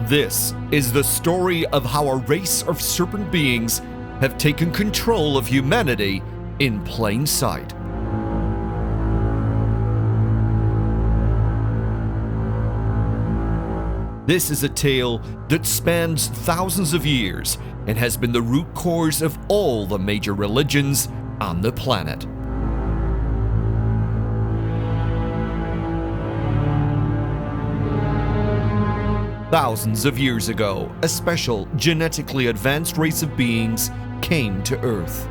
This is the story of how a race of serpent beings have taken control of humanity in plain sight. This is a tale that spans thousands of years and has been the root cause of all the major religions on the planet. Thousands of years ago, a special, genetically advanced race of beings came to Earth.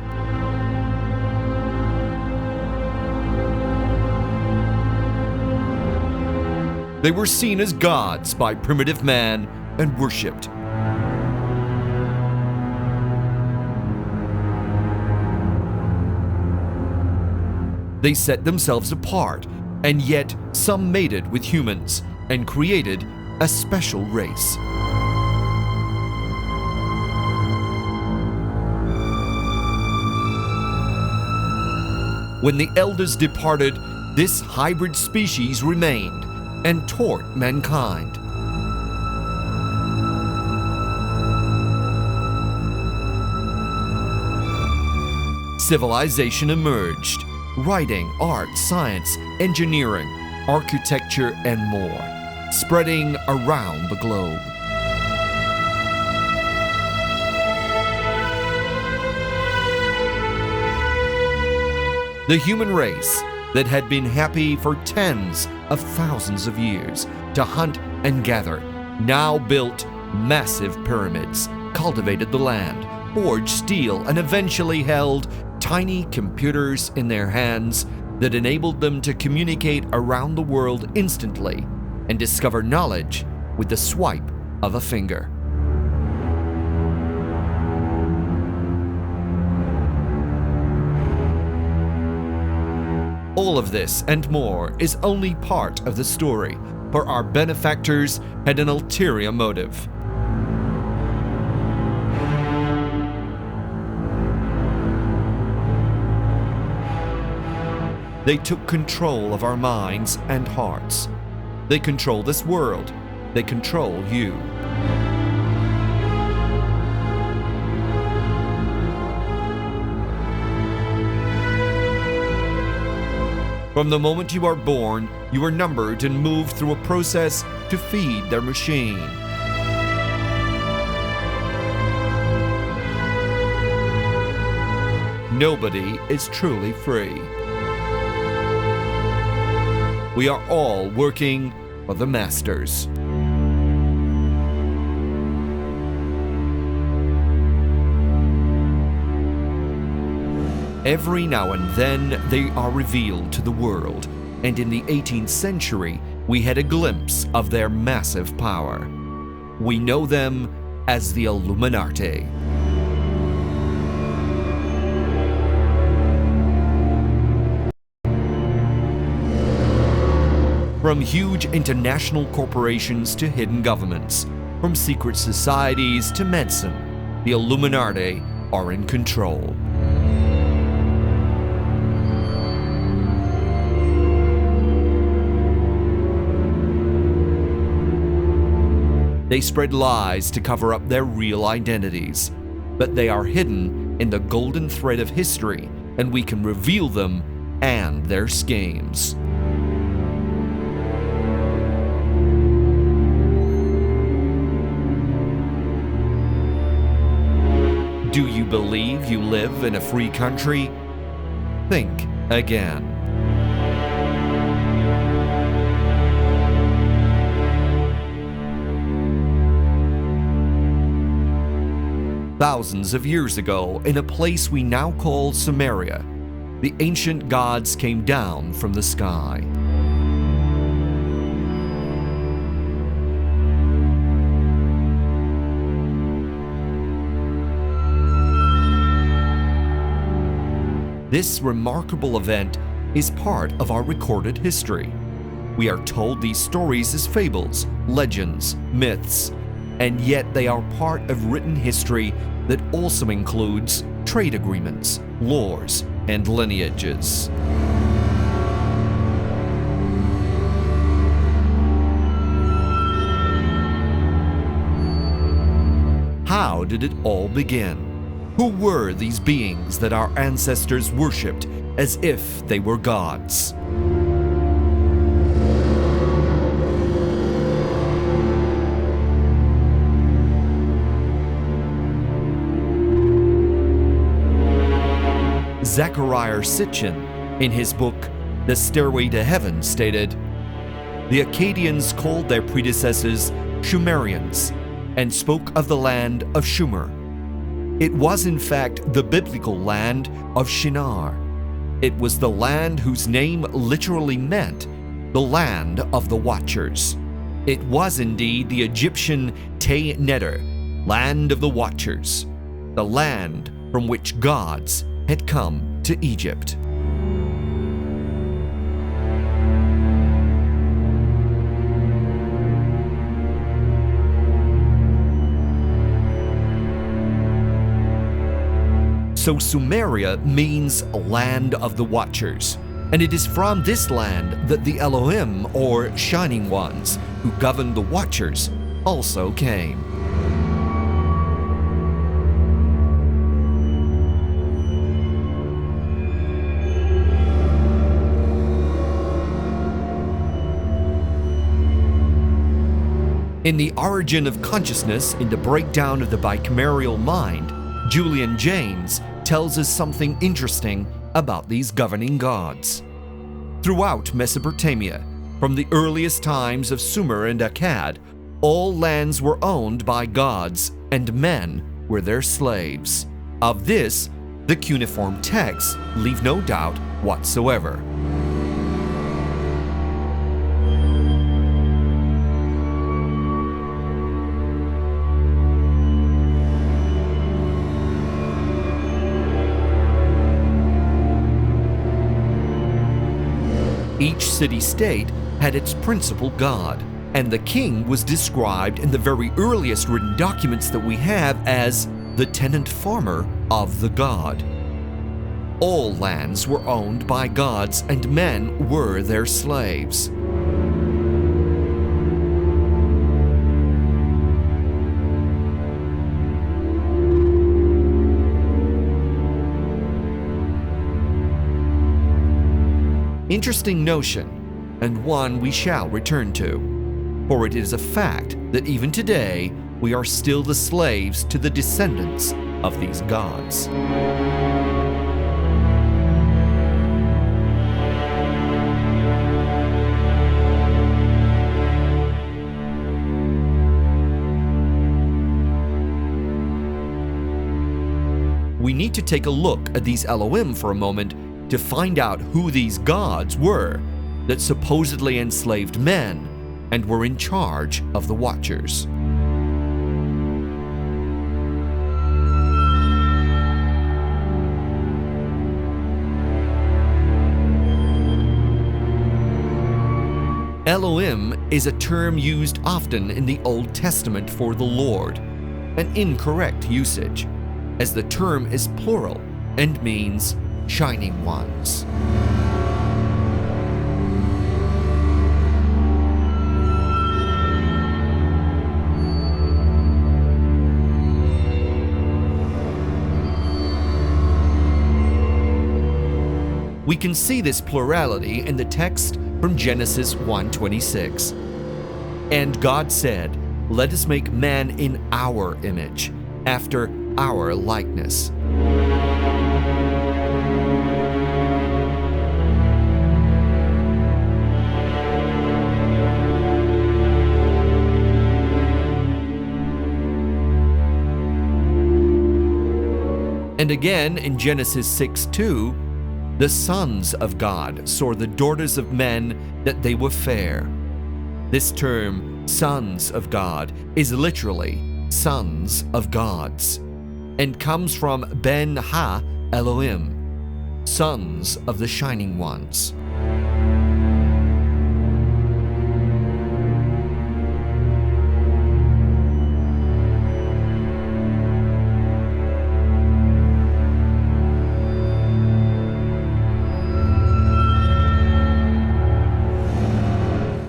They were seen as gods by primitive man and worshipped. They set themselves apart, and yet some mated with humans and created a special race. When the elders departed, this hybrid species remained and taught mankind. Civilization emerged: writing, art, science, engineering, architecture, and more, spreading around the globe. The human race that had been happy for tens of thousands of years to hunt and gather now built massive pyramids, cultivated the land, forged steel, and eventually held tiny computers in their hands that enabled them to communicate around the world instantly and discover knowledge with the swipe of a finger. All of this and more is only part of the story, for our benefactors had an ulterior motive. They took control of our minds and hearts. They control this world. They control you. From the moment you are born, you are numbered and moved through a process to feed their machine. Nobody is truly free. We are all working for the masters. Every now and then they are revealed to the world, and in the 18th century we had a glimpse of their massive power. We know them as the Illuminati. From huge international corporations to hidden governments, from secret societies to medicine, the Illuminati are in control. They spread lies to cover up their real identities, but they are hidden in the golden thread of history, and we can reveal them and their schemes. Do you believe you live in a free country? Think again. Thousands of years ago, in a place we now call Sumeria, the ancient gods came down from the sky. This remarkable event is part of our recorded history. We are told these stories as fables, legends, myths, and yet they are part of written history that also includes trade agreements, laws, and lineages. how did it all begin? Who were these beings that our ancestors worshipped as if they were gods? Zecharia Sitchin, in his book The Stairway to Heaven, stated, "The Akkadians called their predecessors Sumerians and spoke of the land of Sumer. It was in fact the biblical land of Shinar. It was the land whose name literally meant the land of the Watchers. It was indeed the Egyptian Te Neter, land of the Watchers, the land from which gods had come to Egypt." So Sumeria means land of the Watchers, and it is from this land that the Elohim, or Shining Ones, who governed the Watchers, also came. In The Origin of Consciousness, in the breakdown of the bicameral mind, Julian Jaynes tells us something interesting about these governing gods. Throughout Mesopotamia, from the earliest times of Sumer and Akkad, all lands were owned by gods, and men were their slaves. Of this, the cuneiform texts leave no doubt whatsoever. Each city-state had its principal god, and the king was described in the very earliest written documents that we have as the tenant farmer of the god. All lands were owned by gods, and men were their slaves. Interesting notion, and one we shall return to, for it is a fact that even today we are still the slaves to the descendants of these gods. We need to take a look at these Elohim for a moment to find out who these gods were that supposedly enslaved men and were in charge of the Watchers. Elohim is a term used often in the Old Testament for the Lord, an incorrect usage, as the term is plural and means Shining Ones. We can see this plurality in the text from Genesis 1:26. "And God said, let us make man in our image, after our likeness." And again in Genesis 6:2, "The sons of God saw the daughters of men that they were fair." This term, sons of God, is literally sons of gods, and comes from Ben Ha Elohim, sons of the Shining Ones.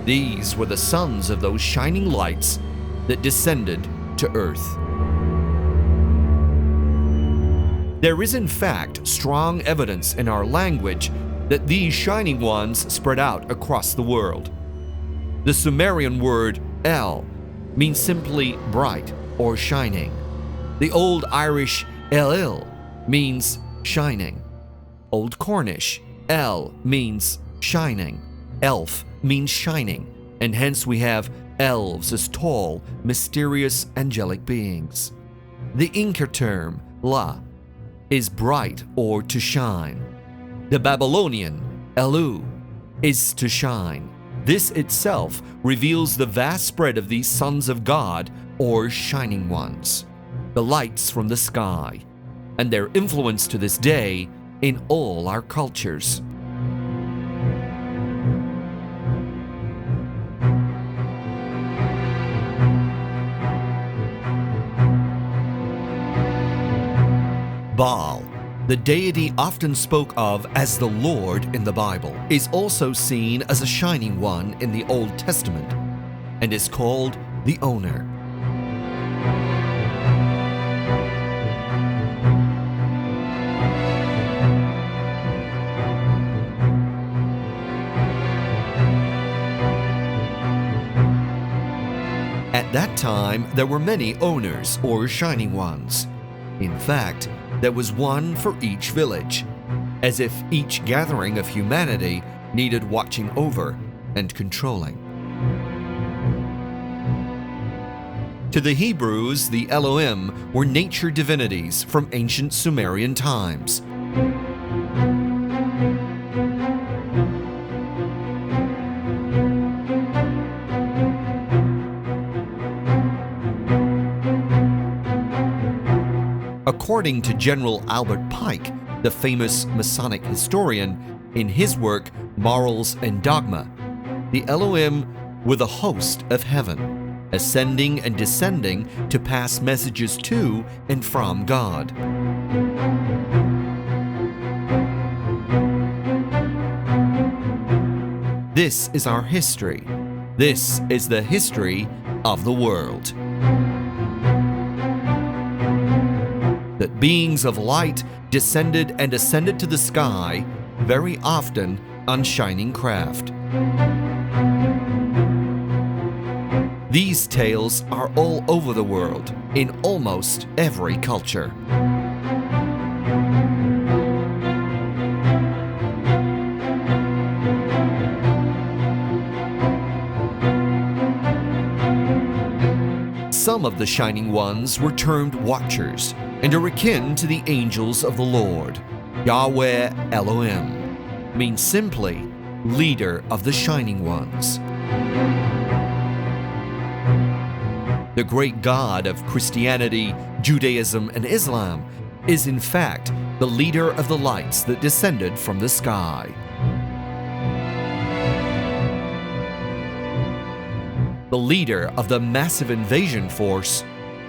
These were the sons of those shining lights that descended to earth. There is in fact strong evidence in our language that these shining ones spread out across the world. The Sumerian word El means simply bright or shining. The Old Irish Elil means shining. Old Cornish El means shining. Elf means shining, and hence we have elves as tall, mysterious, angelic beings. The Inca term La is bright or to shine. The Babylonian Elu is to shine. This itself reveals the vast spread of these sons of God or shining ones, the lights from the sky, and their influence to this day in all our cultures. Baal, the deity often spoke of as the Lord in the Bible, is also seen as a shining one in the Old Testament and is called the owner. At that time, there were many owners or shining ones. In fact, there was one for each village, as if each gathering of humanity needed watching over and controlling. To the Hebrews, the Elohim were nature divinities from ancient Sumerian times. According to General Albert Pike, the famous Masonic historian, in his work Morals and Dogma, the Elohim were the host of heaven, ascending and descending to pass messages to and from God. This is our history. This is the history of the world. That beings of light descended and ascended to the sky, very often on shining craft. These tales are all over the world, in almost every culture. Some of the shining ones were termed watchers and are akin to the angels of the Lord. Yahweh Elohim means simply leader of the shining ones. The great God of Christianity, Judaism, and Islam is in fact the leader of the lights that descended from the sky. The leader of the massive invasion force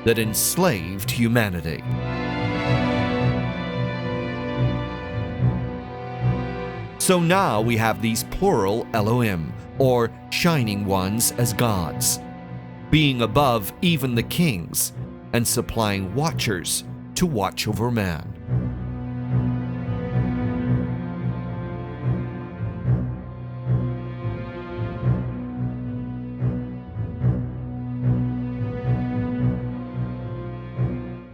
that enslaved humanity. So now we have these plural Elohim, or shining ones, as gods, being above even the kings and supplying watchers to watch over man.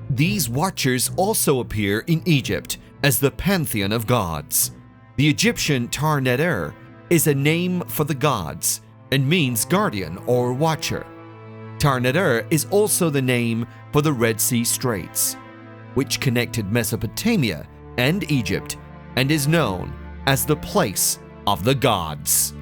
These watchers also appear in Egypt as the pantheon of gods. The Egyptian Tar-Net-Er is a name for the gods and means guardian or watcher. Tar-Net-Er is also the name for the Red Sea Straits, which connected Mesopotamia and Egypt and is known as the place of the gods.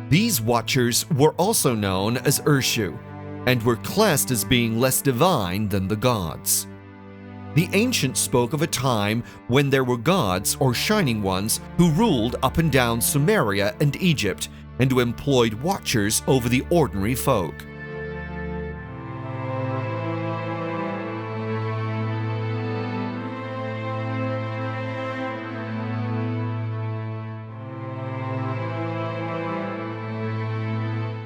These watchers were also known as Urshu, and were classed as being less divine than the gods. The ancients spoke of a time when there were gods or shining ones who ruled up and down Sumeria and Egypt, and who employed watchers over the ordinary folk.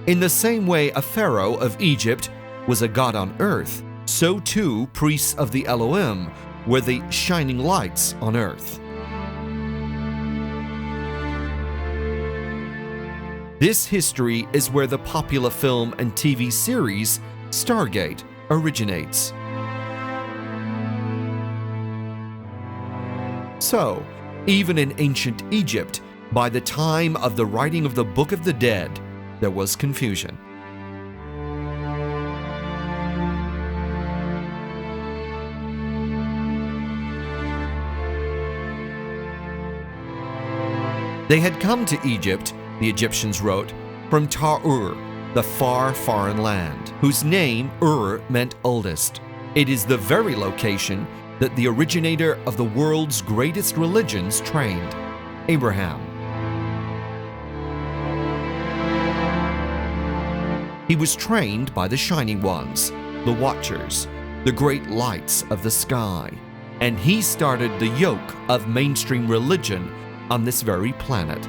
In the same way a pharaoh of Egypt was a god on earth, so too priests of the Elohim were the shining lights on earth. This history is where the popular film and TV series Stargate originates. So, even in ancient Egypt, by the time of the writing of the Book of the Dead, there was confusion. They had come to Egypt, the Egyptians wrote, from Ur, the far foreign land, whose name Ur meant oldest. It is the very location that the originator of the world's greatest religions trained, Abraham. He was trained by the Shining Ones, the Watchers, the great lights of the sky, and he started the yoke of mainstream religion on this very planet.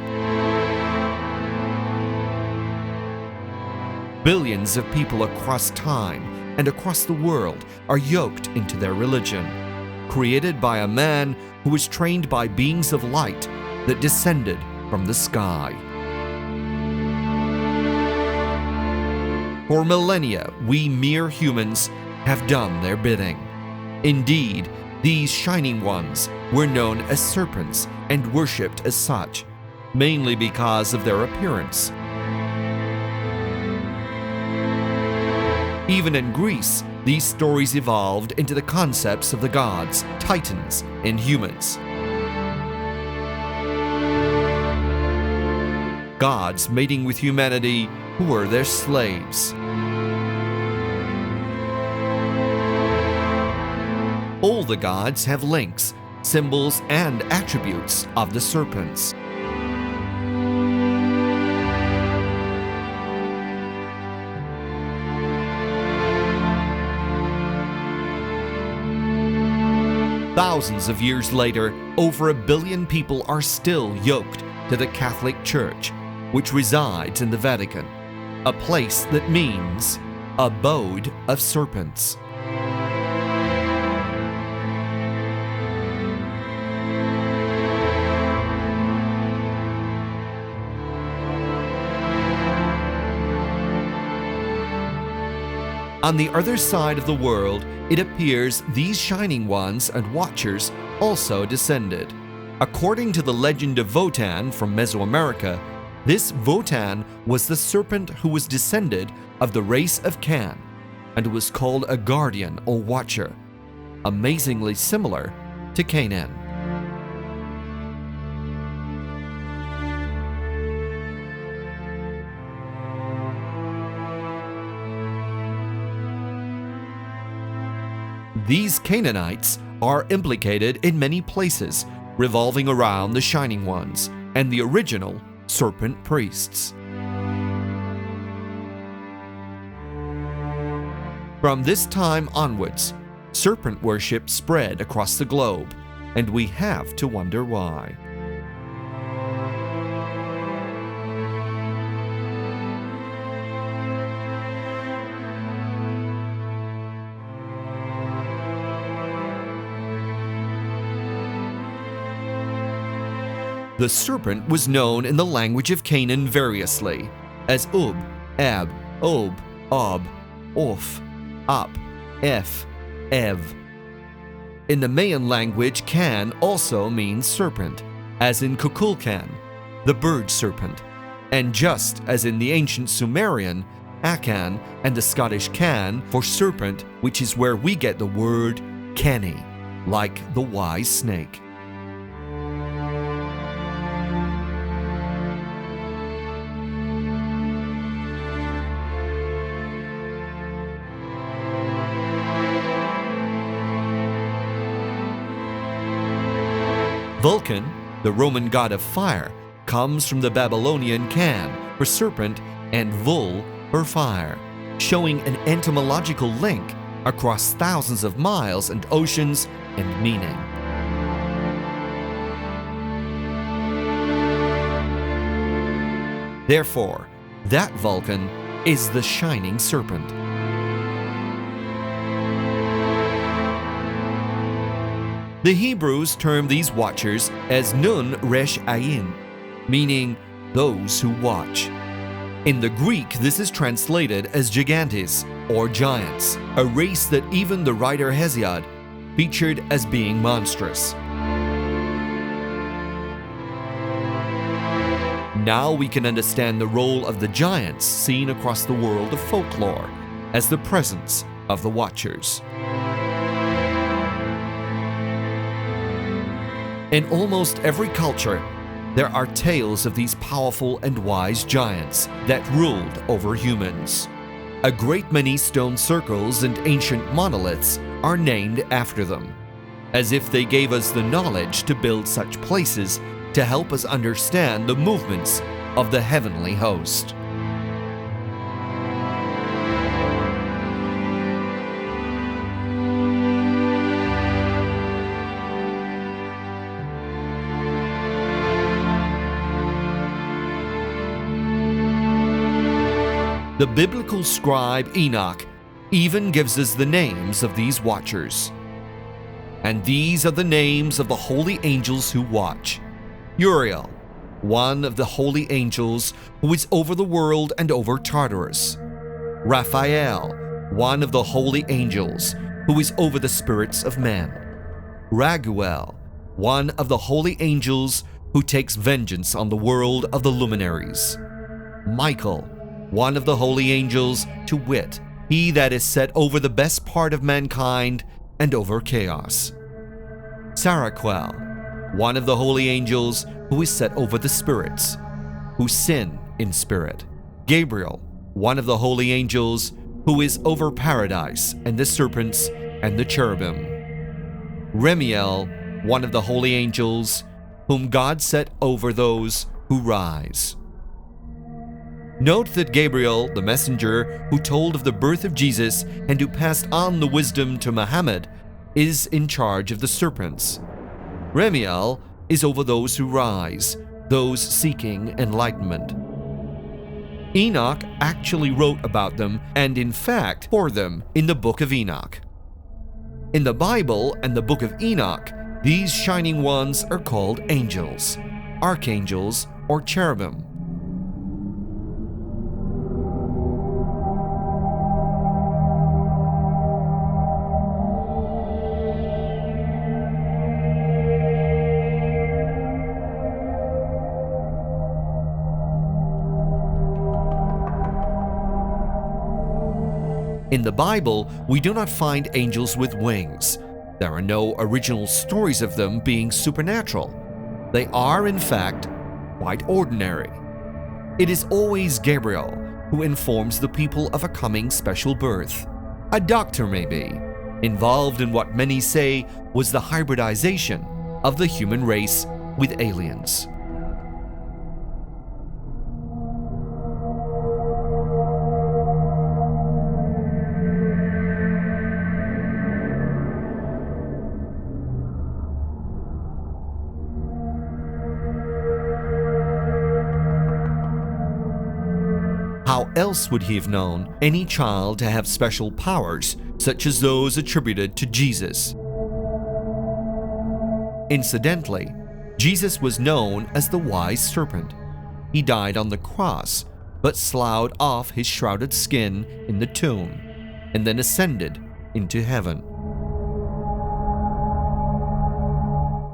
Billions of people across time and across the world are yoked into their religion, created by a man who was trained by beings of light that descended from the sky. For millennia, we mere humans have done their bidding. Indeed, these shining ones were known as serpents and worshipped as such, mainly because of their appearance. Even in Greece, these stories evolved into the concepts of the gods, titans, and humans. Gods mating with humanity who were their slaves. All the gods have links, symbols, and attributes of the serpents. Thousands of years later, over 1 billion people are still yoked to the Catholic Church, which resides in the Vatican, a place that means abode of serpents. On the other side of the world, it appears these shining ones and watchers also descended. According to the legend of Wotan from Mesoamerica, this Wotan was the serpent who was descended of the race of Can, and was called a guardian or watcher, amazingly similar to Canaan. These Canaanites are implicated in many places, revolving around the Shining Ones and the original serpent priests. From this time onwards, serpent worship spread across the globe, and we have to wonder why. The serpent was known in the language of Canaan variously as Ub, Ab, Ob, Ob, Oph, Up, Eph, Ev. In the Mayan language, Can also means serpent, as in Kukulkan, the bird serpent, and just as in the ancient Sumerian, Akan and the Scottish Can for serpent, which is where we get the word canny, like the wise snake. Vulcan, the Roman god of fire, comes from the Babylonian Can for serpent and Vul for fire, showing an etymological link across thousands of miles and oceans and meaning. Therefore, that Vulcan is the shining serpent. The Hebrews term these watchers as Nun Resh Ayin, meaning those who watch. In the Greek, this is translated as gigantes, or giants, a race that even the writer Hesiod featured as being monstrous. Now we can understand the role of the giants seen across the world of folklore as the presence of the Watchers. In almost every culture, there are tales of these powerful and wise giants that ruled over humans. A great many stone circles and ancient monoliths are named after them, as if they gave us the knowledge to build such places to help us understand the movements of the heavenly host. The biblical scribe Enoch even gives us the names of these watchers. And these are the names of the holy angels who watch. Uriel, one of the holy angels who is over the world and over Tartarus. Raphael, one of the holy angels who is over the spirits of men. Raguel, one of the holy angels who takes vengeance on the world of the luminaries. Michael, one of the holy angels, to wit, he that is set over the best part of mankind and over chaos. Saraquel, one of the holy angels who is set over the spirits, who sin in spirit. Gabriel, one of the holy angels who is over paradise and the serpents and the cherubim. Remiel, one of the holy angels whom God set over those who rise. Note that Gabriel, the messenger who told of the birth of Jesus and who passed on the wisdom to Muhammad, is in charge of the serpents. Remiel is over those who rise, those seeking enlightenment. Enoch actually wrote about them and, in fact, for them in the book of Enoch. In the Bible and the book of Enoch, these shining ones are called angels, archangels, or cherubim. In the Bible, we do not find angels with wings. There are no original stories of them being supernatural. They are, in fact, quite ordinary. It is always Gabriel who informs the people of a coming special birth. A doctor, maybe, involved in what many say was the hybridization of the human race with aliens. How else would he have known any child to have special powers, such as those attributed to Jesus? Incidentally, Jesus was known as the wise serpent. He died on the cross, but sloughed off his shrouded skin in the tomb, and then ascended into heaven.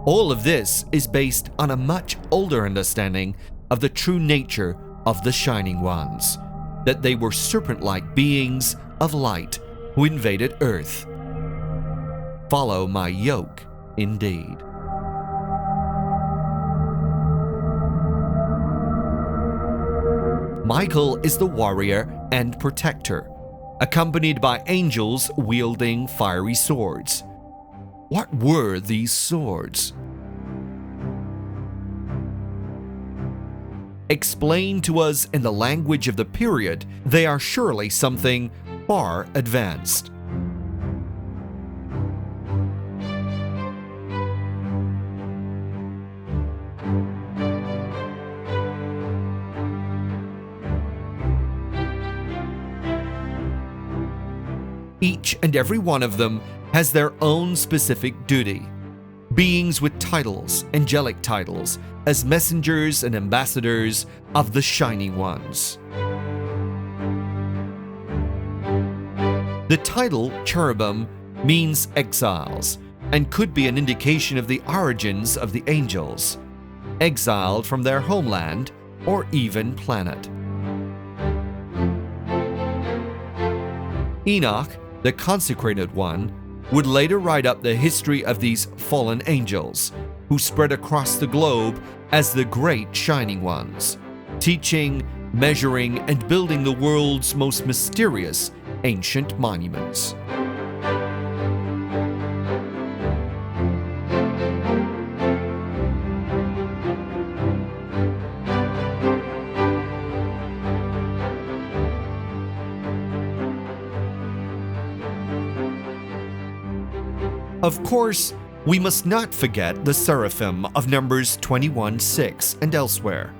All of this is based on a much older understanding of the true nature of the Shining Ones, that they were serpent-like beings of light who invaded earth. Follow my yoke, indeed. Michael is the warrior and protector, accompanied by angels wielding fiery swords. What were these swords? Explained to us in the language of the period, they are surely something far advanced. Each and every one of them has their own specific duty. Beings with titles, angelic titles, as messengers and ambassadors of the Shining Ones. The title cherubim means exiles and could be an indication of the origins of the angels, exiled from their homeland or even planet. Enoch, the consecrated one, would later write up the history of these fallen angels, who spread across the globe as the great Shining Ones, teaching, measuring, and building the world's most mysterious ancient monuments. Of course, we must not forget the seraphim of Numbers 21:6 and elsewhere.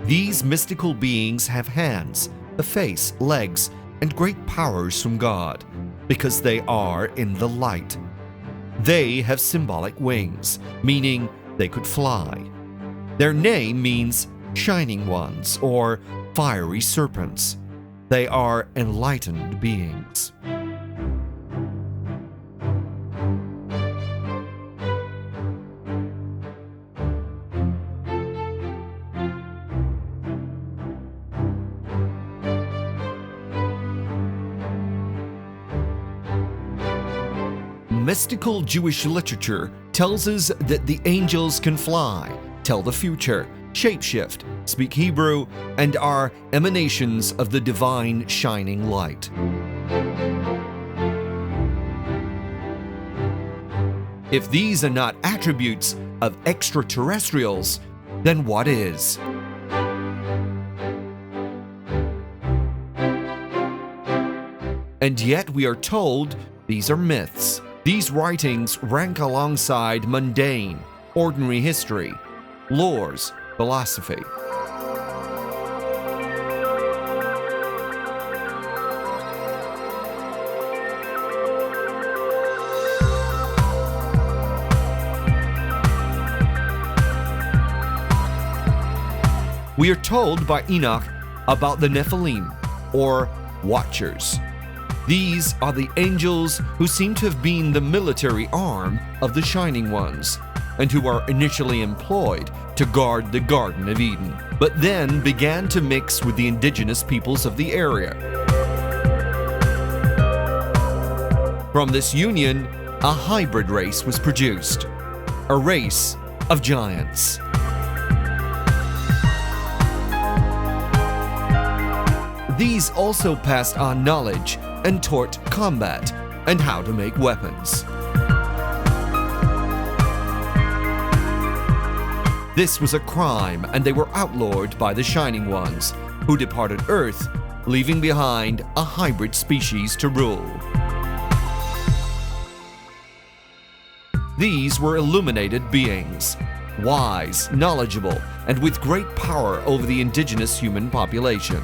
These mystical beings have hands, a face, legs, and great powers from God, because they are in the light. They have symbolic wings, meaning they could fly. Their name means Shining Ones or fiery serpents. They are enlightened beings. Mystical Jewish literature tells us that the angels can fly, tell the future, shapeshift, speak Hebrew, and are emanations of the divine shining light. If these are not attributes of extraterrestrials, then what is? And yet we are told these are myths. These writings rank alongside mundane, ordinary history, lores, philosophy. We are told by Enoch about the Nephilim, or Watchers. These are the angels who seem to have been the military arm of the Shining Ones, and who are initially employed to guard the Garden of Eden, but then began to mix with the indigenous peoples of the area. From this union, a hybrid race was produced, a race of giants. These also passed on knowledge and taught combat and how to make weapons. This was a crime, and they were outlawed by the Shining Ones, who departed Earth, leaving behind a hybrid species to rule. These were illuminated beings, wise, knowledgeable, and with great power over the indigenous human population.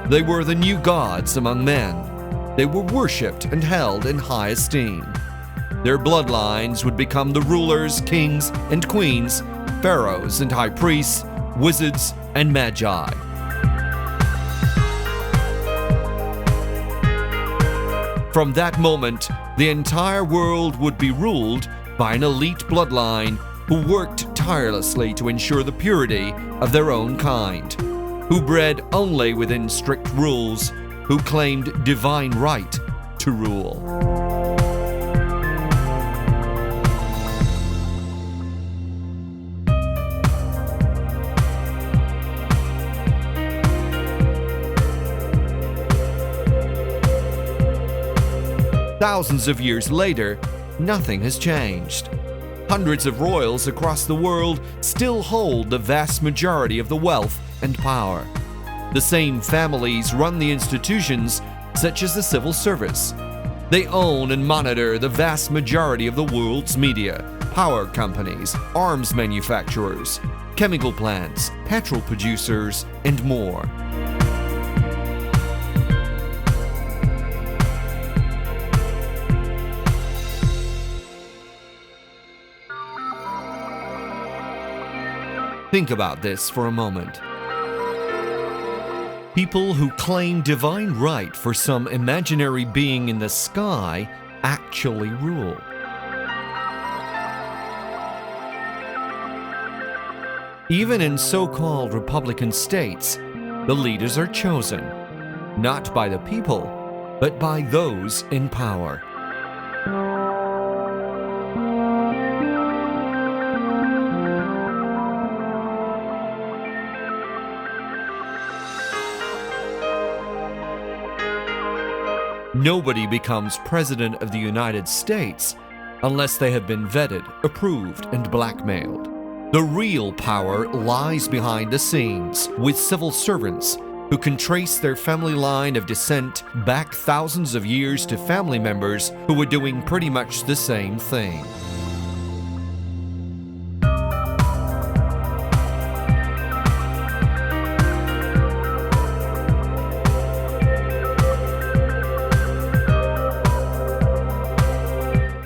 They were the new gods among men. They were worshipped and held in high esteem. Their bloodlines would become the rulers, kings, and queens, pharaohs and high priests, wizards, and magi. From that moment, the entire world would be ruled by an elite bloodline who worked tirelessly to ensure the purity of their own kind, who bred only within strict rules, who claimed divine right to rule. Thousands of years later, nothing has changed. Hundreds of royals across the world still hold the vast majority of the wealth and power. The same families run the institutions such as the civil service, They own and monitor the vast majority of the world's media, power companies, arms manufacturers, chemical plants, petrol producers, and more. Think about this for a moment. People who claim divine right for some imaginary being in the sky actually rule. Even in so-called Republican states, the leaders are chosen, not by the people, but by those in power. Nobody becomes President of the United States unless they have been vetted, approved, and blackmailed. The real power lies behind the scenes with civil servants who can trace their family line of descent back thousands of years to family members who were doing pretty much the same thing.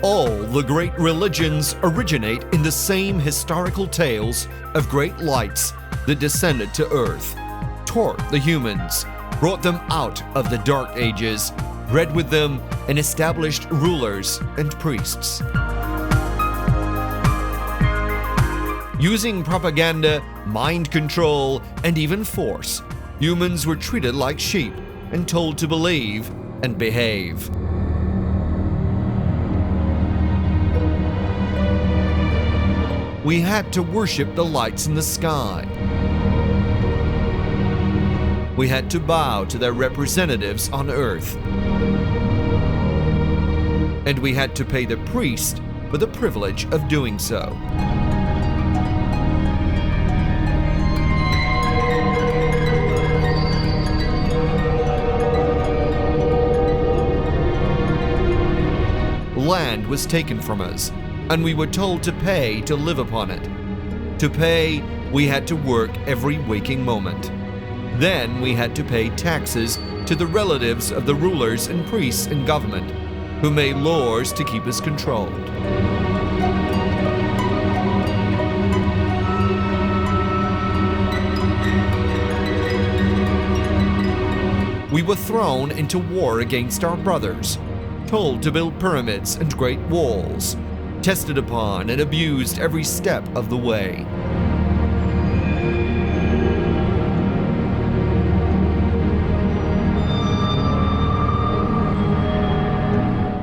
All the great religions originate in the same historical tales of great lights that descended to earth, taught the humans, brought them out of the dark ages, bred with them, and established rulers and priests. Using propaganda, mind control, and even force, humans were treated like sheep and told to believe and behave. We had to worship the lights in the sky. We had to bow to their representatives on earth. And we had to pay the priest for the privilege of doing so. Land was taken from us, and we were told to pay to live upon it. To pay, we had to work every waking moment. Then we had to pay taxes to the relatives of the rulers and priests in government, who made laws to keep us controlled. We were thrown into war against our brothers, told to build pyramids and great walls, tested upon and abused every step of the way.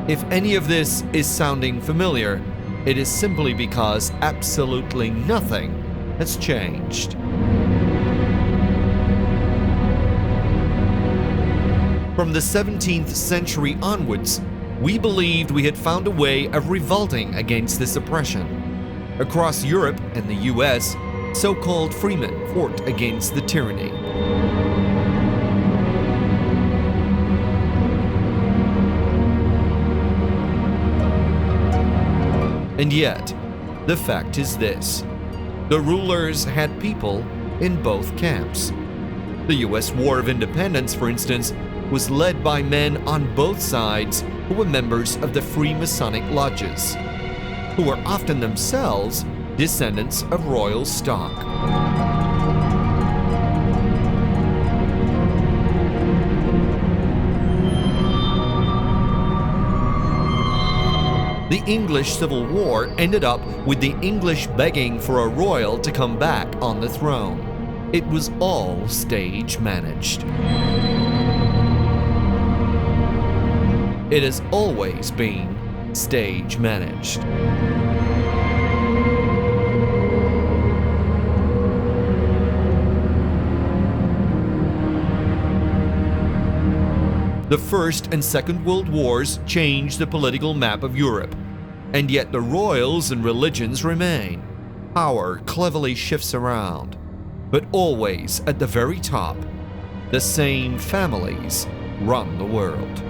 If any of this is sounding familiar, it is simply because absolutely nothing has changed. From the 17th century onwards, we believed we had found a way of revolting against this oppression. Across Europe and the US, so-called freemen fought against the tyranny. And yet, the fact is this: the rulers had people in both camps. The US War of Independence, for instance, was led by men on both sides who were members of the Freemasonic lodges, who were often themselves descendants of royal stock. The English Civil War ended up with the English begging for a royal to come back on the throne. It was all stage managed. It has always been stage managed. The First and Second World Wars changed the political map of Europe, and yet the royals and religions remain. Power cleverly shifts around, but always at the very top, the same families run the world.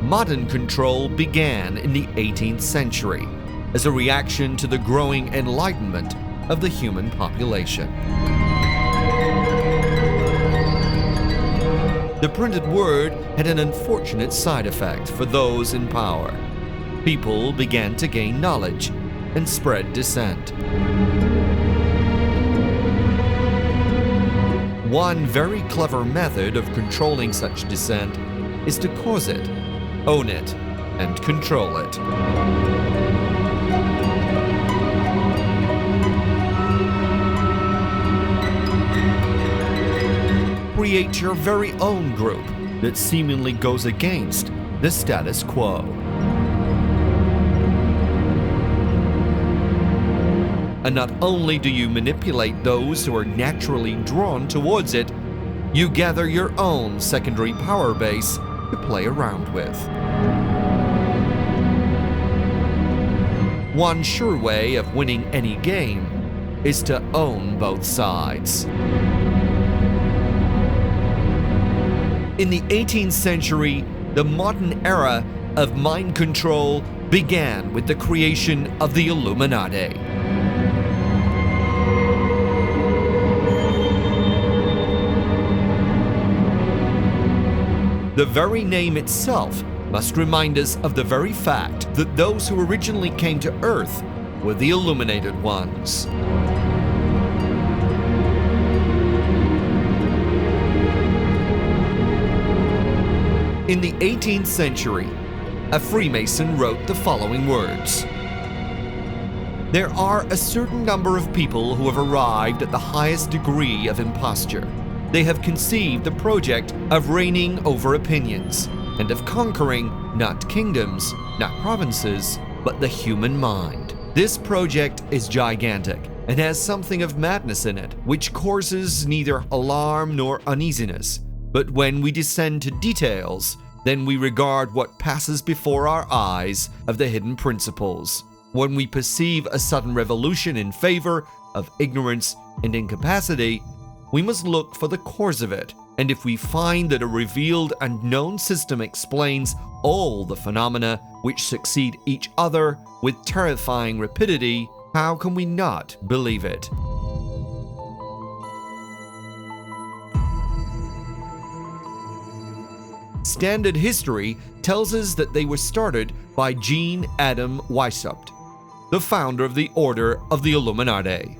Modern control began in the 18th century as a reaction to the growing enlightenment of the human population. The printed word had an unfortunate side effect for those in power. People began to gain knowledge and spread dissent. One very clever method of controlling such dissent is to cause it, own it, and control it. Create your very own group that seemingly goes against the status quo. And not only do you manipulate those who are naturally drawn towards it, you gather your own secondary power base to play around with. One sure way of winning any game is to own both sides. In the 18th century, the modern era of mind control began with the creation of the Illuminati. The very name itself must remind us of the very fact that those who originally came to Earth were the illuminated ones. In the 18th century, a Freemason wrote the following words: "There are a certain number of people who have arrived at the highest degree of imposture. They have conceived the project of reigning over opinions and of conquering not kingdoms, not provinces, but the human mind. This project is gigantic and has something of madness in it, which causes neither alarm nor uneasiness. But when we descend to details, then we regard what passes before our eyes of the hidden principles. When we perceive a sudden revolution in favor of ignorance and incapacity, we must look for the cause of it, and if we find that a revealed and known system explains all the phenomena which succeed each other with terrifying rapidity, how can we not believe it?" Standard history tells us that they were started by Jean Adam Weishaupt, the founder of the Order of the Illuminati.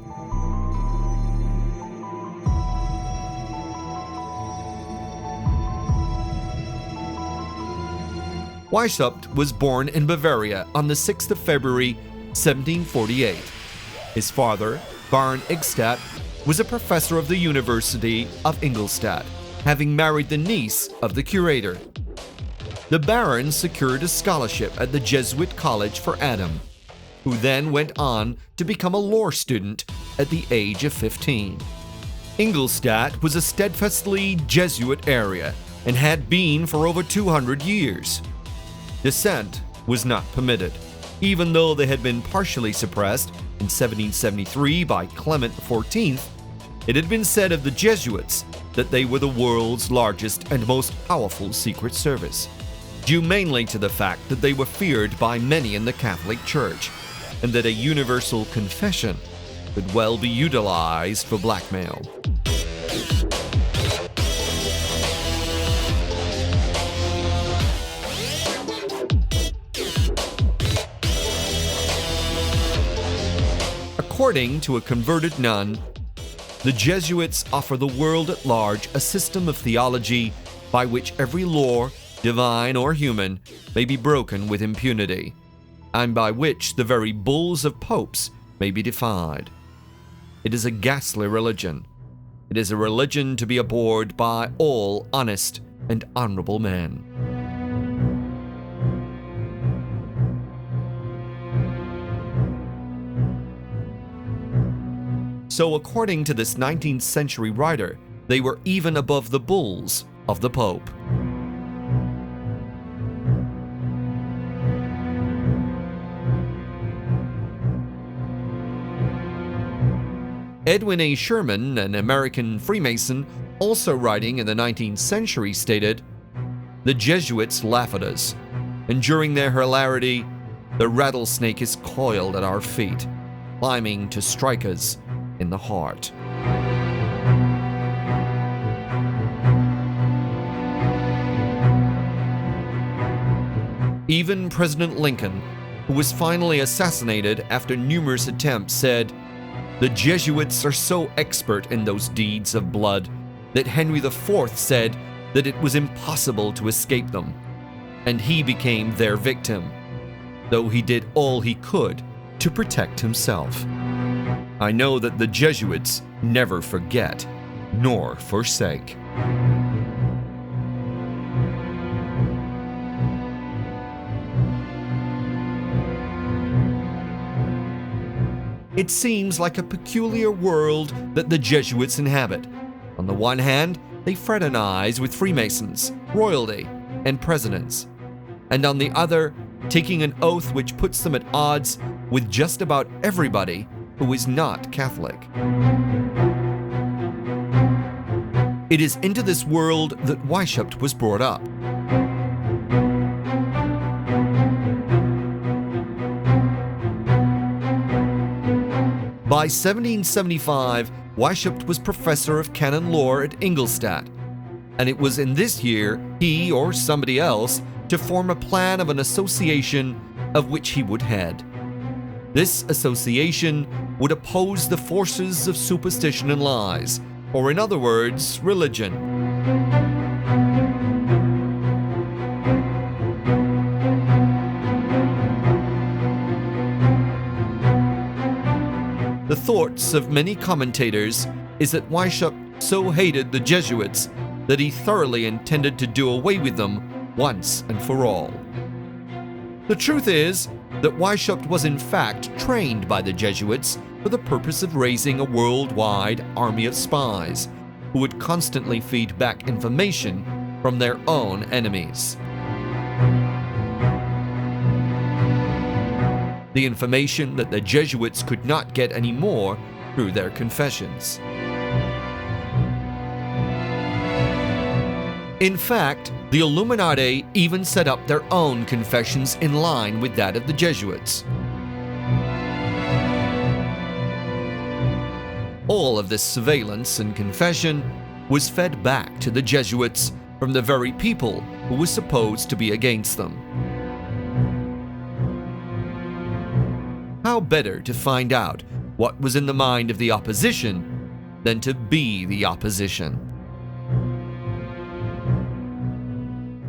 Weishaupt was born in Bavaria on the 6th of February, 1748. His father, Baron Ingstadt, was a professor of the University of Ingolstadt, having married the niece of the curator. The Baron secured a scholarship at the Jesuit College for Adam, who then went on to become a law student at the age of 15. Ingolstadt was a steadfastly Jesuit area and had been for over 200 years. Dissent was not permitted, even though they had been partially suppressed in 1773 by Clement XIV. It had been said of the Jesuits that they were the world's largest and most powerful secret service, due mainly to the fact that they were feared by many in the Catholic Church, and that a universal confession could well be utilized for blackmail. According to a converted nun, the Jesuits offer the world at large a system of theology by which every law, divine or human, may be broken with impunity, and by which the very bulls of popes may be defied. It is a ghastly religion. It is a religion to be abhorred by all honest and honorable men. So according to this 19th century writer, they were even above the bulls of the Pope. Edwin A. Sherman, an American Freemason, also writing in the 19th century, stated, "The Jesuits laugh at us. and during their hilarity, the rattlesnake is coiled at our feet, climbing to strike us in the heart. Even President Lincoln, who was finally assassinated after numerous attempts, said, "The Jesuits are so expert in those deeds of blood that Henry IV said that it was impossible to escape them, and he became their victim, though he did all he could to protect himself. I know that the Jesuits never forget nor forsake." It seems like a peculiar world that the Jesuits inhabit. On the one hand, they fraternize with Freemasons, royalty, and presidents, and on the other, taking an oath which puts them at odds with just about everybody who is not Catholic. It is into this world that Weishaupt was brought up. By 1775, Weishaupt was professor of canon law at Ingolstadt, and it was in this year he or somebody else to form a plan of an association of which he would head. This association would oppose the forces of superstition and lies, or in other words, religion. The thoughts of many commentators is that Weishaupt so hated the Jesuits that he thoroughly intended to do away with them once and for all. The truth is that Weishaupt was in fact trained by the Jesuits for the purpose of raising a worldwide army of spies who would constantly feed back information from their own enemies. The information that the Jesuits could not get anymore through their confessions. In fact, the Illuminati even set up their own confessions in line with that of the Jesuits. All of this surveillance and confession was fed back to the Jesuits from the very people who were supposed to be against them. How better to find out what was in the mind of the opposition than to be the opposition?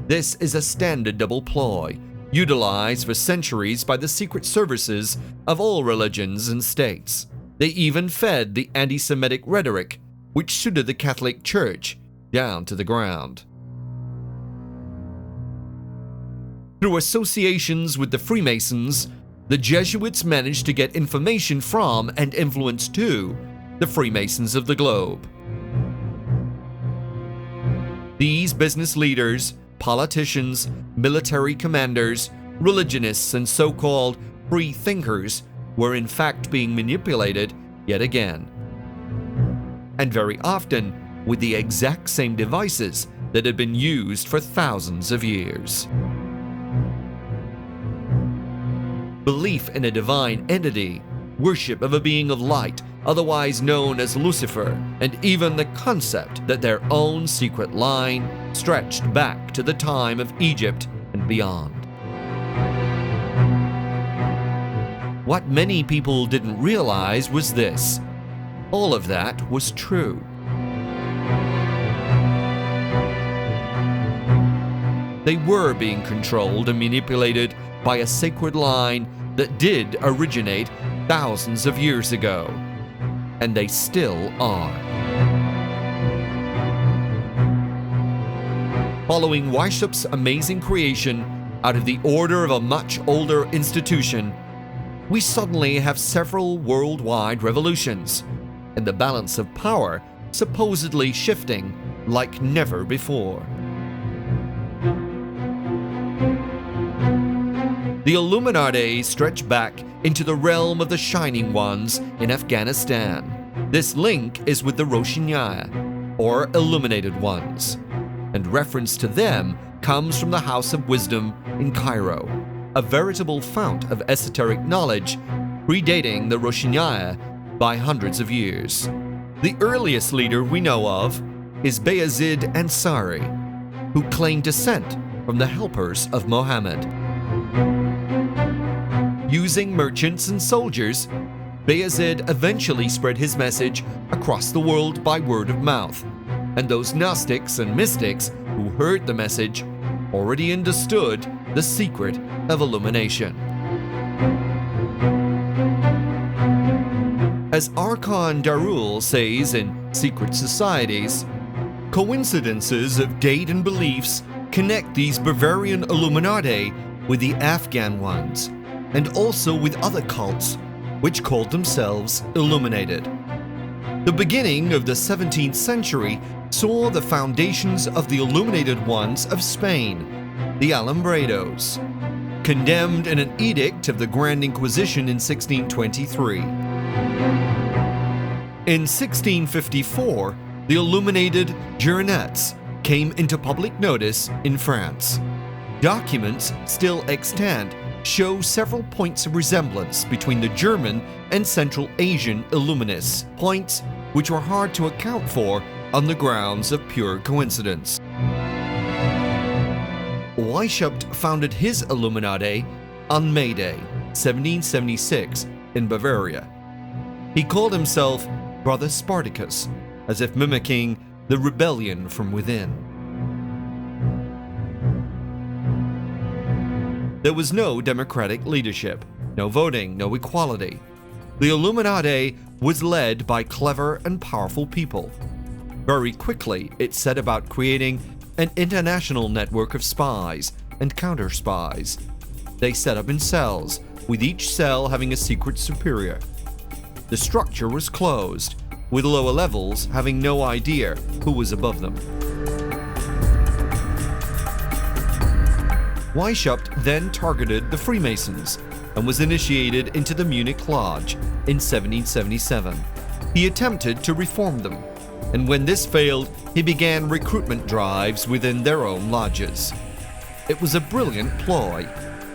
This is a standard double ploy, utilized for centuries by the secret services of all religions and states. They even fed the anti-Semitic rhetoric, which suited the Catholic Church down to the ground. Through associations with the Freemasons, the Jesuits managed to get information from and influence to the Freemasons of the globe. These business leaders, politicians, military commanders, religionists, and so-called free thinkers were in fact being manipulated yet again. And very often with the exact same devices that had been used for thousands of years. Belief in a divine entity, worship of a being of light, otherwise known as Lucifer, and even the concept that their own secret line stretched back to the time of Egypt and beyond. What many people didn't realize was this: all of that was true. They were being controlled and manipulated by a sacred line that did originate thousands of years ago, and they still are. Following Weishaupt's amazing creation out of the order of a much older institution, we suddenly have several worldwide revolutions, and the balance of power supposedly shifting like never before. The Illuminati stretch back into the realm of the Shining Ones in Afghanistan. This link is with the Roshaniya, or Illuminated Ones. and reference to them comes from the House of Wisdom in Cairo, a veritable fount of esoteric knowledge predating the Roshaniah by hundreds of years. The earliest leader we know of is Bayezid Ansari, who claimed descent from the helpers of Mohammed. Using merchants and soldiers, Bayezid eventually spread his message across the world by word of mouth, and those Gnostics and mystics who heard the message already understood the secret of illumination. As Archon Darul says in Secret Societies, coincidences of date and beliefs connect these Bavarian Illuminati with the Afghan ones, and also with other cults which called themselves Illuminated. The beginning of the 17th century saw the foundations of the Illuminated ones of Spain, the Alumbrados, condemned in an edict of the Grand Inquisition in 1623. In 1654, the Illuminated Gironets came into public notice in France. Documents still extant show several points of resemblance between the German and Central Asian Illuminists, points which were hard to account for on the grounds of pure coincidence. Weishaupt founded his Illuminati on May Day, 1776, in Bavaria. He called himself Brother Spartacus, as if mimicking the rebellion from within. There was no democratic leadership, no voting, no equality. The Illuminati was led by clever and powerful people. Very quickly, it set about creating an international network of spies and counter-spies. They set up in cells, with each cell having a secret superior. The structure was closed, with lower levels having no idea who was above them. Weishaupt then targeted the Freemasons and was initiated into the Munich Lodge in 1777. He attempted to reform them, and when this failed, he began recruitment drives within their own lodges. It was a brilliant ploy,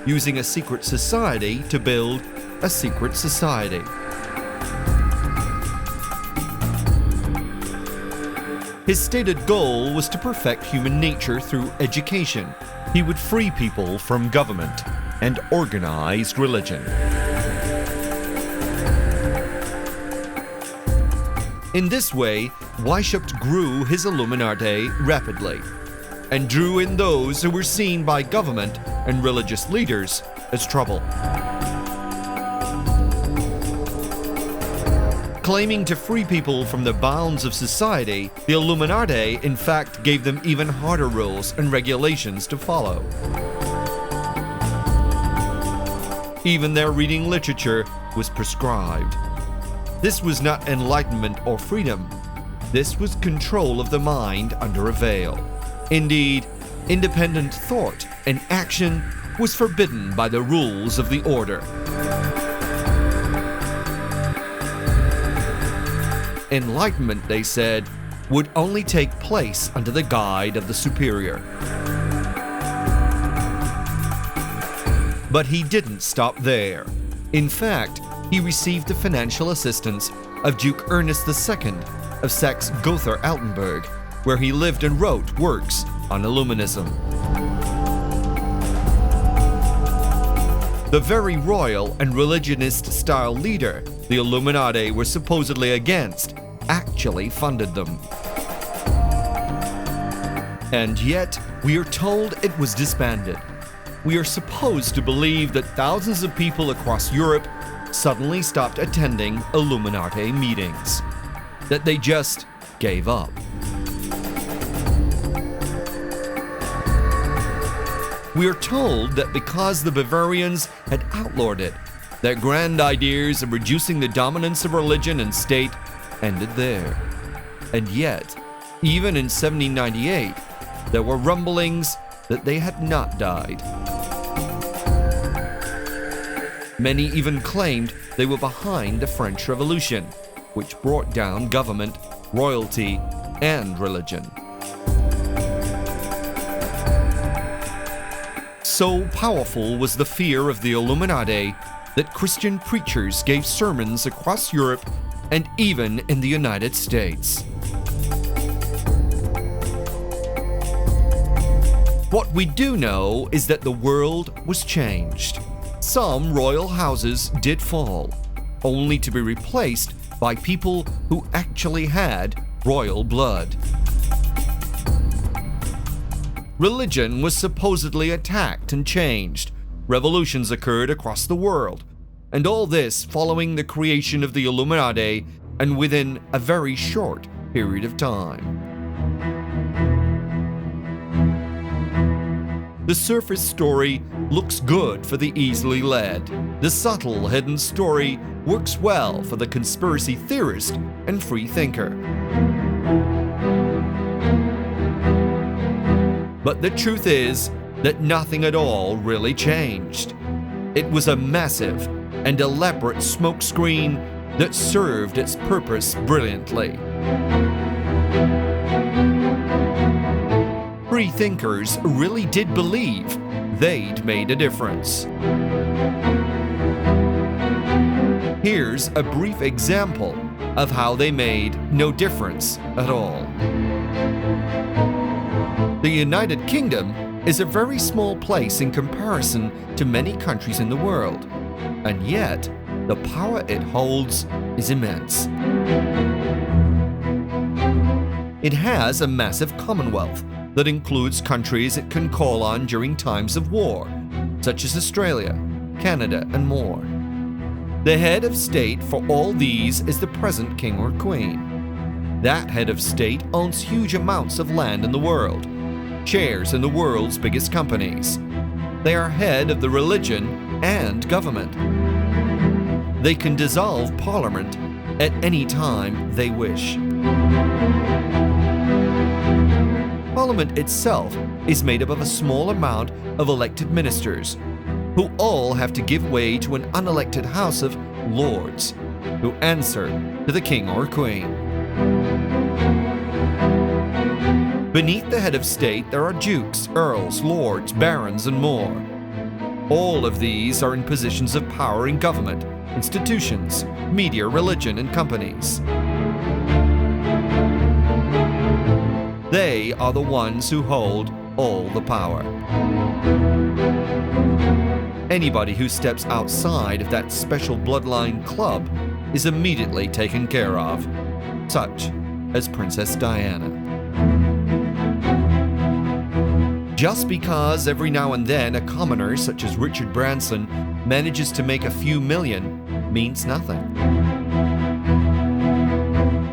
using a secret society to build a secret society. His stated goal was to perfect human nature through education. He would free people from government and organized religion. In this way, Weishaupt grew his Illuminati rapidly and drew in those who were seen by government and religious leaders as trouble. Claiming to free people from the bounds of society, the Illuminati in fact gave them even harder rules and regulations to follow. Even their reading literature was prescribed. This was not enlightenment or freedom. This was control of the mind under a veil. Indeed, independent thought and action was forbidden by the rules of the order. Enlightenment, they said, would only take place under the guide of the superior. But he didn't stop there. In fact, he received the financial assistance of Duke Ernest II of Saxe-Gotha-Altenburg, where he lived and wrote works on Illuminism. The very royal and religionist-style leader the Illuminati were supposedly against actually funded them. And yet, we are told it was disbanded. We are supposed to believe that thousands of people across Europe suddenly stopped attending Illuminati meetings, that they just gave up. We are told that because the Bavarians had outlawed it, their grand ideas of reducing the dominance of religion and state ended there. And yet, even in 1798, there were rumblings that they had not died. Many even claimed they were behind the French Revolution, which brought down government, royalty, and religion. So powerful was the fear of the Illuminati that Christian preachers gave sermons across Europe and even in the United States. What we do know is that the world was changed. Some royal houses did fall, only to be replaced by people who actually had royal blood. Religion was supposedly attacked and changed. Revolutions occurred across the world, and all this following the creation of the Illuminati and within a very short period of time. The surface story looks good for the easily led. The subtle hidden story works well for the conspiracy theorist and free thinker. But the truth is that nothing at all really changed. It was a massive and elaborate smokescreen that served its purpose brilliantly. Free thinkers really did believe they'd made a difference. Here's a brief example of how they made no difference at all. The United Kingdom is a very small place in comparison to many countries in the world, and yet the power it holds is immense. It has a massive commonwealth that includes countries it can call on during times of war, such as Australia, Canada, and more. The head of state for all these is the present king or queen. That head of state owns huge amounts of land in the world, shares in the world's biggest companies. They are head of the religion and government. They can dissolve parliament at any time they wish. Parliament itself is made up of a small amount of elected ministers, who all have to give way to an unelected House of Lords, who answer to the king or queen. Beneath the head of state, there are dukes, earls, lords, barons, and more. All of these are in positions of power in government, institutions, media, religion, and companies. They are the ones who hold all the power. Anybody who steps outside of that special bloodline club is immediately taken care of, such as Princess Diana. Just because every now and then a commoner such as Richard Branson manages to make a few million means nothing.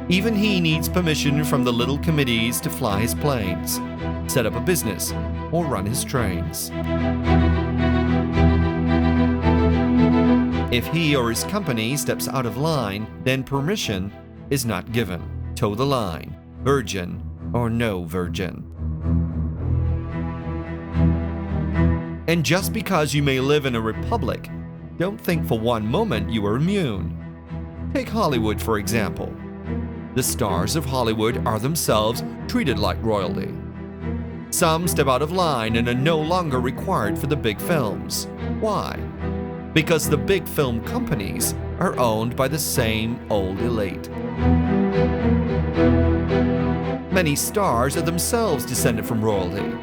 Even he needs permission from the little committees to fly his planes, set up a business, or run his trains. If he or his company steps out of line, then permission is not given. Toe the line, virgin or no virgin. And just because you may live in a republic, don't think for one moment you are immune. Take Hollywood, for example. The stars of Hollywood are themselves treated like royalty. Some step out of line and are no longer required for the big films. Why? Because the big film companies are owned by the same old elite. Many stars are themselves descended from royalty.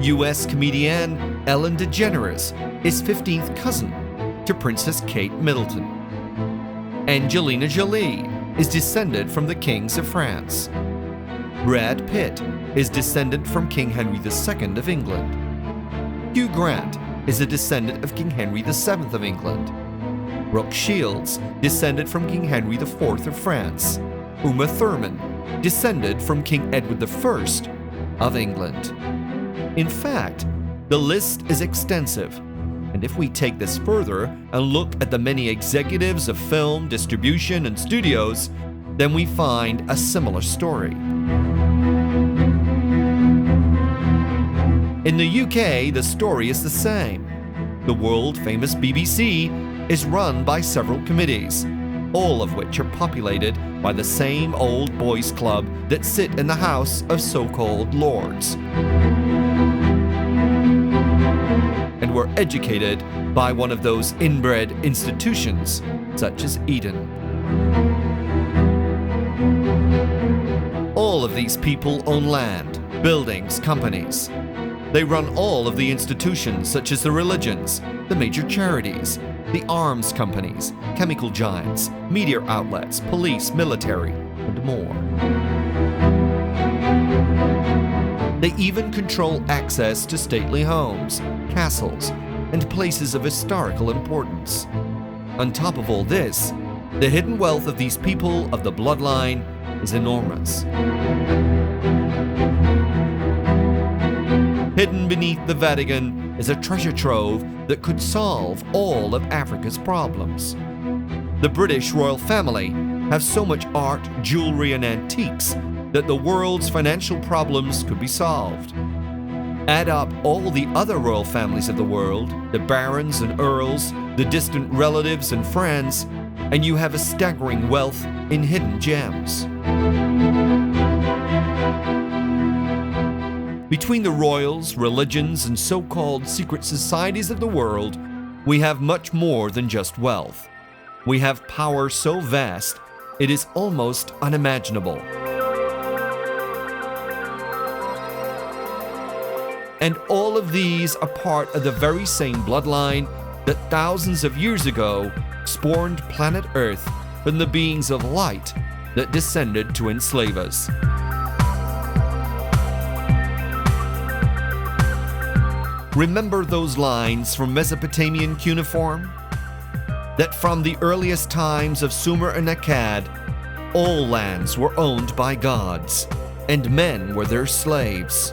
U.S. comedian Ellen DeGeneres is 15th cousin to Princess Kate Middleton. Angelina Jolie is descended from the kings of France. Brad Pitt is descended from King Henry II of England. Hugh Grant is a descendant of King Henry VII of England. Brooke Shields descended from King Henry IV of France. Uma Thurman descended from King Edward I of England. In fact, the list is extensive, and if we take this further and look at the many executives of film, distribution, and studios, then we find a similar story. In the UK, the story is the same. The world-famous BBC is run by several committees, all of which are populated by the same old boys club that sit in the House of so-called Lords. And and were educated by one of those inbred institutions, such as Eden. All of these people own land, buildings, companies. They run all of the institutions, such as the religions, the major charities, the arms companies, chemical giants, media outlets, police, military, and more. They even control access to stately homes, castles, and places of historical importance. On top of all this, the hidden wealth of these people of the bloodline is enormous. Hidden beneath the Vatican is a treasure trove that could solve all of Africa's problems. The British royal family have so much art, jewelry, and antiques that the world's financial problems could be solved. Add up all the other royal families of the world, the barons and earls, the distant relatives and friends, and you have a staggering wealth in hidden gems. Between the royals, religions, and so-called secret societies of the world, we have much more than just wealth. We have power so vast, it is almost unimaginable. And all of these are part of the very same bloodline that thousands of years ago spawned planet Earth from the beings of light that descended to enslave us. Remember those lines from Mesopotamian cuneiform? That from the earliest times of Sumer and Akkad, all lands were owned by gods, and men were their slaves.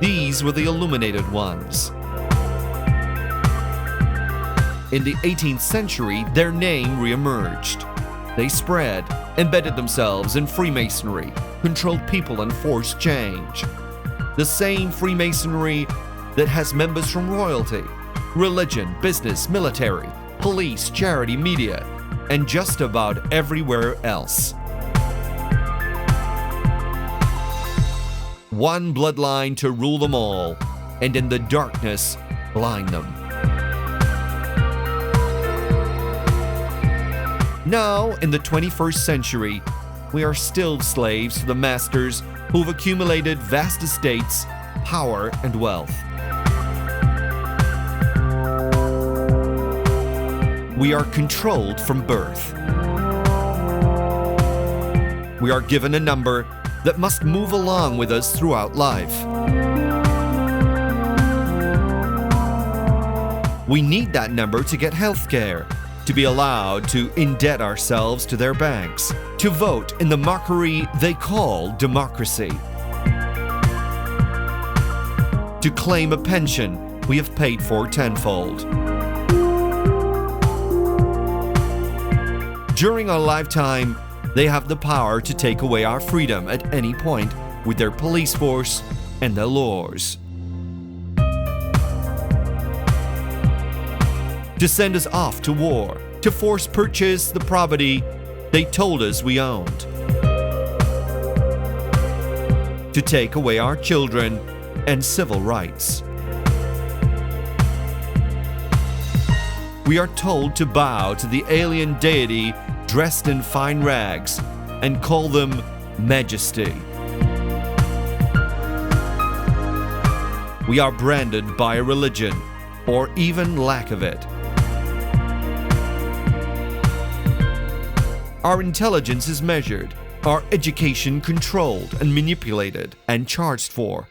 These were the illuminated ones. In the 18th century, their name re-emerged. They spread, embedded themselves in Freemasonry, controlled people, and forced change. The same Freemasonry that has members from royalty, religion, business, military, police, charity, media, and just about everywhere else. One bloodline to rule them all, and in the darkness, blind them. Now, in the 21st century, we are still slaves to the masters who've accumulated vast estates, power, and wealth. We are controlled from birth. We are given a number that must move along with us throughout life. We need that number to get health care, to be allowed to indebt ourselves to their banks, to vote in the mockery they call democracy, to claim a pension we have paid for tenfold. During our lifetime, they have the power to take away our freedom at any point with their police force and their laws. To send us off to war, to force purchase the property they told us we owned. To take away our children and civil rights. We are told to bow to the alien deity dressed in fine rags and call them Majesty. We are branded by a religion, or even lack of it. Our intelligence is measured, our education controlled and manipulated and charged for.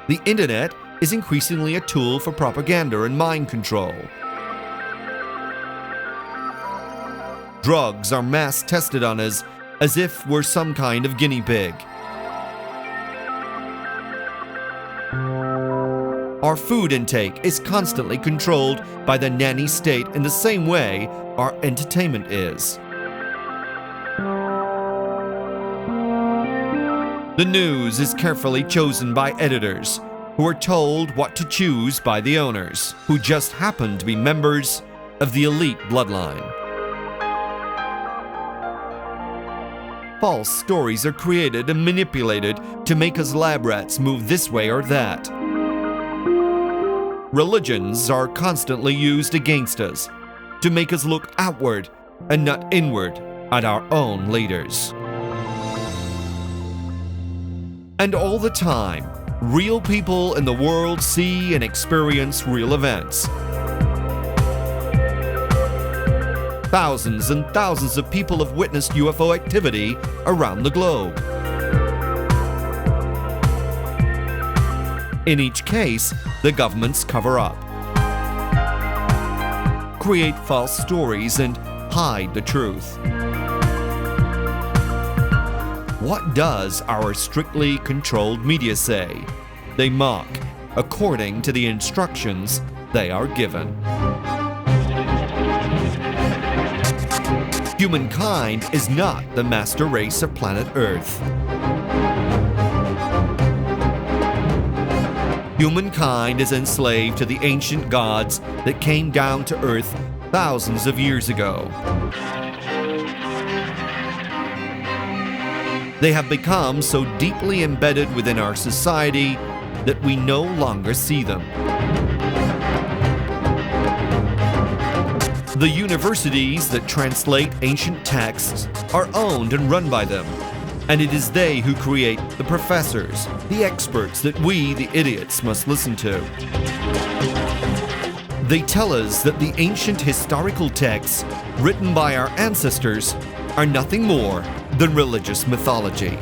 The internet is increasingly a tool for propaganda and mind control. Drugs are mass tested on us as if we're some kind of guinea pig. Our food intake is constantly controlled by the nanny state in the same way our entertainment is. The news is carefully chosen by editors who are told what to choose by the owners, who just happen to be members of the elite bloodline. False stories are created and manipulated to make us lab rats move this way or that. Religions are constantly used against us to make us look outward and not inward at our own leaders. And all the time, real people in the world see and experience real events. Thousands and thousands of people have witnessed UFO activity around the globe. In each case, the governments cover up, create false stories, and hide the truth. What does our strictly controlled media say? They mock according to the instructions they are given. Humankind is not the master race of planet Earth. Humankind is enslaved to the ancient gods that came down to Earth thousands of years ago. They have become so deeply embedded within our society that we no longer see them. The universities that translate ancient texts are owned and run by them, and it is they who create the professors, the experts that we, the idiots, must listen to. They tell us that the ancient historical texts written by our ancestors are nothing more than religious mythology.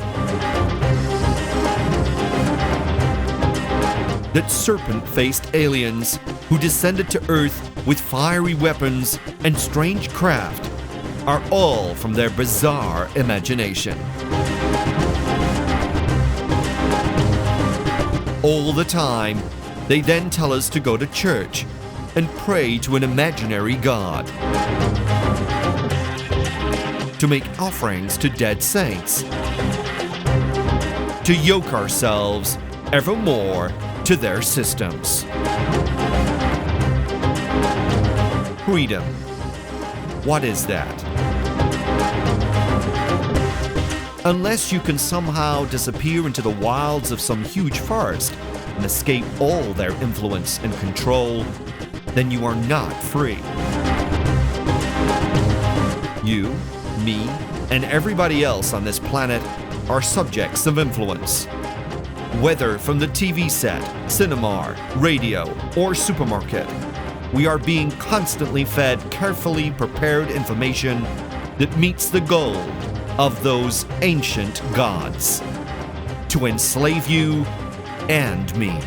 That serpent-faced aliens who descended to Earth with fiery weapons and strange craft are all from their bizarre imagination. All the time, they then tell us to go to church and pray to an imaginary god, to make offerings to dead saints, to yoke ourselves evermore to their systems. Freedom. What is that? Unless you can somehow disappear into the wilds of some huge forest and escape all their influence and control, then you are not free. You, me, and everybody else on this planet are subjects of influence. Whether from the TV set, cinema, radio, or supermarket, we are being constantly fed carefully prepared information that meets the goal of those ancient gods: to enslave you and me.